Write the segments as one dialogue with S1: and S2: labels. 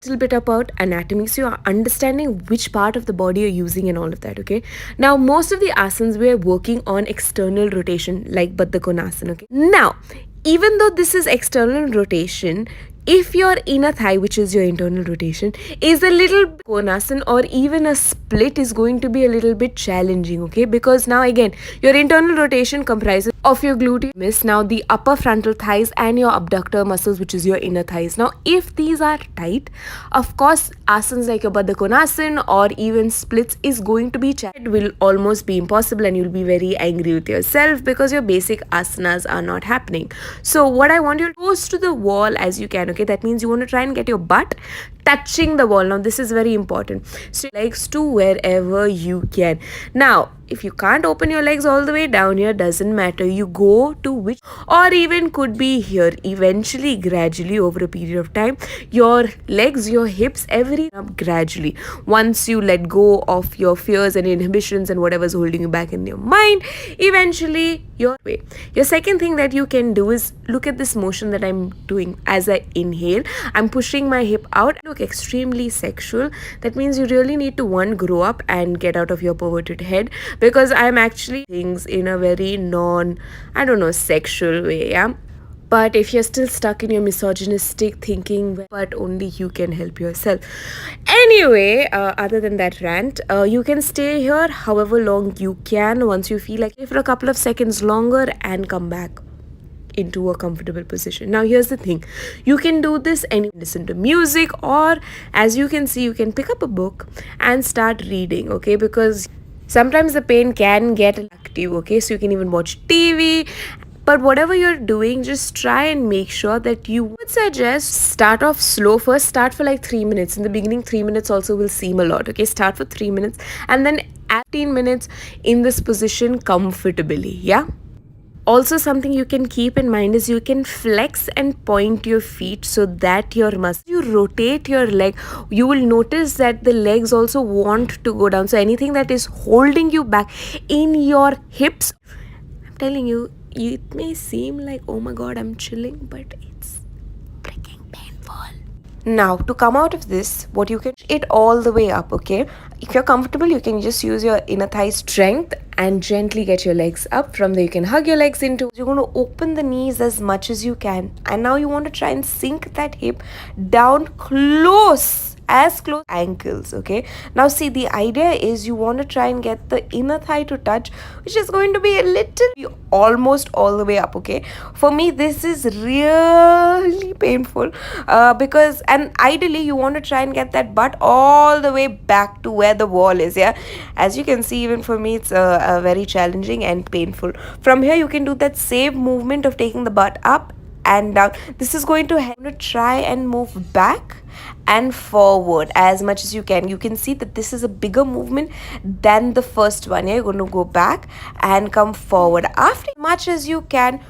S1: little bit about anatomy, so you're understanding which part of the body you're using and all of that. Okay, now most of the asanas we are working on external rotation, like Baddha Konasana. Okay, now even though this is external rotation, if your inner thigh, which is your internal rotation, is a little Konasana or even a split, is going to be a little bit challenging. Okay, because now again your internal rotation comprises of your gluteus, now the upper frontal thighs and your abductor muscles, which is your inner thighs. Now if these are tight, of course asanas like your Baddha Konasana or even splits is going to be it will almost be impossible, and you'll be very angry with yourself because your basic asanas are not happening. So what I want you to close to the wall as you can. Okay, that means you want to try and get your butt touching the wall. Now this is very important, so legs to wherever you can. Now if you can't open your legs all the way down here, doesn't matter, you go to which, or even could be here. Eventually, gradually, over a period of time, your legs, your hips, everything up gradually. Once you let go of your fears and inhibitions and whatever's holding you back in your mind, eventually your way. Your second thing that you can do is look at this motion that I'm doing. As I inhale, I'm pushing my hip out. Look extremely sexual. That means you really need to grow up and get out of your perverted head, because I'm actually things in a very sexual way. Yeah, but if you're still stuck in your misogynistic thinking, but only you can help yourself. Anyway, other than that rant, you can stay here however long you can. Once you feel like for a couple of seconds longer and come back into a comfortable position. Now here's the thing, you can do this and listen to music, or as you can see, you can pick up a book and start reading. Okay, because sometimes the pain can get active. Okay, so you can even watch TV. But whatever you're doing, just try and make sure that you would suggest start off slow. First start for like 3 minutes. In the beginning 3 minutes also will seem a lot. Okay, start for 3 minutes and then 15 minutes in this position comfortably. Yeah, also something you can keep in mind is you can flex and point your feet so that your muscle, you rotate your leg, you will notice that the legs also want to go down. So anything that is holding you back in your hips, I'm telling you, it may seem like, oh my god, I'm chilling, but it's freaking painful. Now to come out of this, what you can it all the way up. Okay, if you're comfortable, you can just use your inner thigh strength and gently get your legs up. From there you can hug your legs into, you're going to open the knees as much as you can, and now you want to try and sink that hip down as close ankles. Okay, now see, the idea is you want to try and get the inner thigh to touch, which is going to be a little almost all the way up. Okay, for me this is really painful because, and ideally you want to try and get that butt all the way back to where the wall is. Yeah, as you can see, even for me it's very challenging and painful. From here you can do that same movement of taking the butt up and down. This is going to help you try and move back and forward as much as you can. You can see that this is a bigger movement than the first one. Yeah, you're going to go back and come forward after much as you can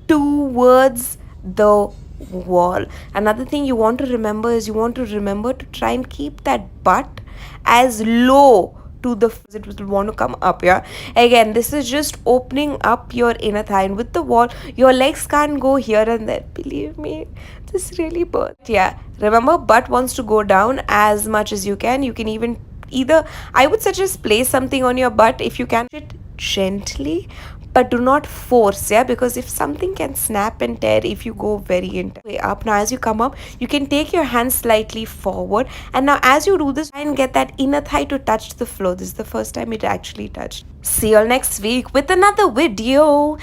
S1: towards the wall. Another thing you want to remember is you want to remember to try and keep that butt as low to the it will want to come up. Yeah, again this is just opening up your inner thigh, and with the wall your legs can't go here and there. Believe me, this really burns. Yeah, remember, butt wants to go down as much as you can. You can even either, I would suggest, place something on your butt if you can, it gently, but do not force. Yeah, because if something can snap and tear if you go very into way up. Now as you come up, you can take your hands slightly forward, and now as you do this, try and get that inner thigh to touch the floor. This is the first time it actually touched. See you all next week with another video.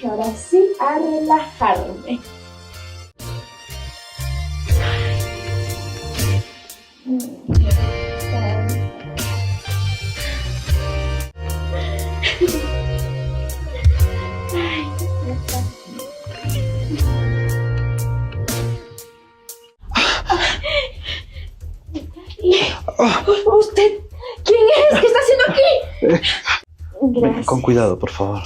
S2: Y ahora sí, a relajarme. ¿Usted quién es? ¿Qué está haciendo aquí?
S3: Ven,
S2: Gracias.
S3: con cuidado, por favor.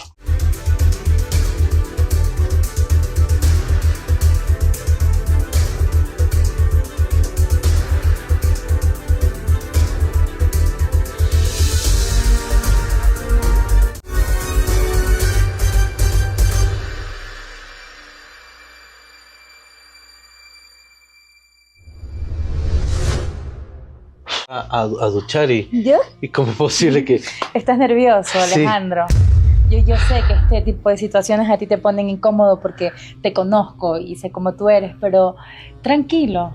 S3: A duchar
S4: ¿Yo?
S3: y cómo es posible que...
S4: Estás nervioso,
S3: Sí.
S4: Alejandro. Yo sé que este tipo de situaciones a ti te ponen incómodo porque te conozco y sé cómo tú eres, pero tranquilo,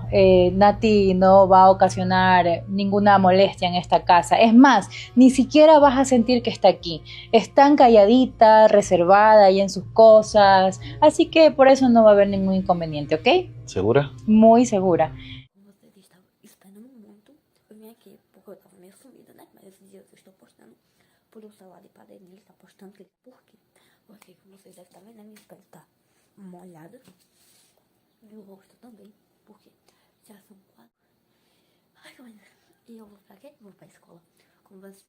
S4: Nati no va a ocasionar ninguna molestia en esta casa. Es más, ni siquiera vas a sentir que está aquí. Es tan calladita, reservada y en sus cosas, así que por eso no va a haber ningún inconveniente, ¿ok?
S3: ¿Segura?
S4: Muy segura.
S5: Vocês estavam esperando muito. Eu vim aqui porque eu tava meio sumida, né? Mas esses dias eu estou postando por o celular de padrinho. Ele tá postando que por quê? Porque como vocês devem estar vendo, a minha pele tá molhada. E o rosto também. Porque já são 4. Ai, que maneiro. E eu vou pra quê? Vou pra escola. Como vocês...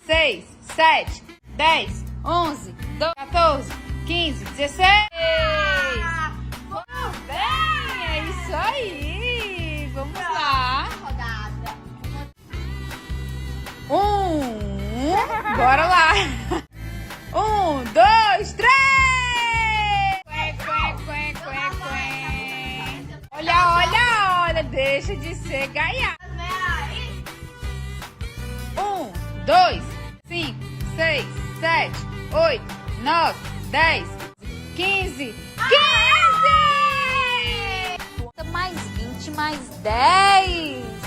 S6: Seis, 7, 10, 11, 12, 14, 15, 16. Muito bem, é isso aí. Vamos lá. Bora lá. 1, 2, 3. Olha, deixa de ser gaiato. 1, 2, 5, 6, 7, 8, 9, 10, 15. 15! Mais 20, mais 10.